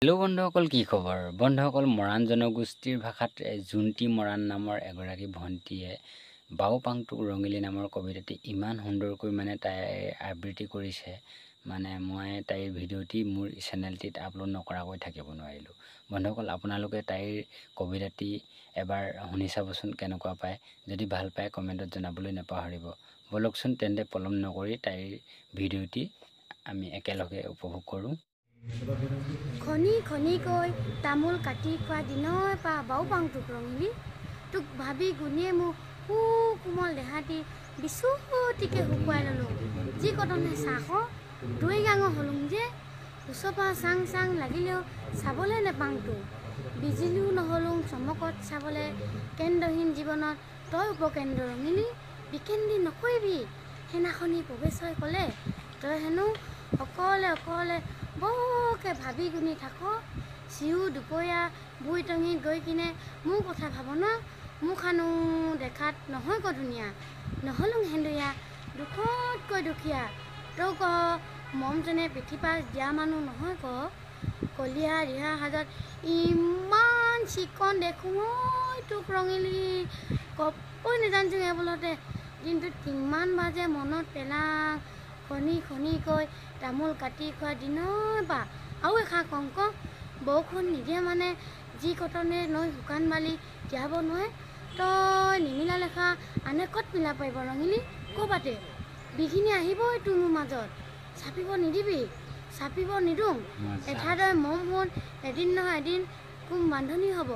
Hello' বন্ধুসকল, কি খবৰ? বন্ধুসকল, মৰাণ জনগোষ্ঠীৰ ভাষাত জোনটি মৰাণ নামৰ এগৰাকী ভণ্টীয়ে বাও পাংটোক ৰঙিলী নামৰ কবিতাটি ইমান সুন্দৰকৈ তাই আবৃত্তি কৰিছে। মই তাইৰ ভিডিঅ'টি মোৰ চেনেলটিত আপলোড নকৰাকৈ থাকিব নোৱাৰিলোঁ। বন্ধুসকল, আপোনালোকে তাইৰ কবিতাটি এবাৰ শুনি চাবচোন কেনেকুৱা পায়। যদি ভাল পায় কমেণ্টত জনাবলৈ নাপাহৰিব। বলকচোন তেন্তে পলম নকৰি তাইৰ ভিডিঅ'টি আমি একেলগে উপভোগ কৰোঁ। খনি খনিকৈ তামোল কাটি খোৱা দিনৰ পৰা বাও পাংটোক ৰঙিলী, তোক ভাবি গুণিয়ে মোক কোমল দেহাটি বিচুটিকে শুকুৱাই ল'লোঁ। যি কটনে চাহ দৈ গাঙৰ হলুং যে, ওচৰপা চাং চাং লাগিলেও চাবলৈ নেপাংতো। বিজিলিও নহলুং চমকত চাবলৈ, কেন্দ্ৰহীন জীৱনত তই উপকেন্দ্ৰ ৰঙিলী, বিকেন্দ্ৰী নকৰিবি। সেনাখনি প্ৰৱেশই ক'লে, তই হেনো অকলে অকলে বৰকে ভাবি গুণি থাক। চিউ দুপৰীয়া বুই টঙিত গৈ কিনে মোৰ কথা ভাব ন। মুখানো দেখাত নহয় ক ধুনীয়া, নহলুং হেন্দুয়া দুখতকৈ দুখীয়া। তই ক মমজনে পিঠিপাছ দিয়া মানুহ নহয় ক। কলীয়া ৰিহা সাজত ইমান চিকন দেখোঁ তোক ৰঙিলী, কপৈ নেজানচোন এবোলতে দিনটোত কিমান বাজে মনত পেলাং। খনি খনিকৈ তামোল কাটি খোৱা দিনৰ পৰা আৰু এষাৰ কওঁ ক, বৰষুণ নিদিয়ে যি কটনে নৈ শুকান বালি তিয়াব নোৱাৰে, তই নিমিলা লেখা আনে ক'ত মিলাব পাৰিব ৰঙিলী। ক'বাতে বিঘিনি আহিবই তোৰ মোৰ মাজত, চাপিব নিদিবি চাপিব নিদোঁ। এঠাইদৰে মম হ'ল এদিন নহয় এদিন কোম বান্ধনি হ'ব।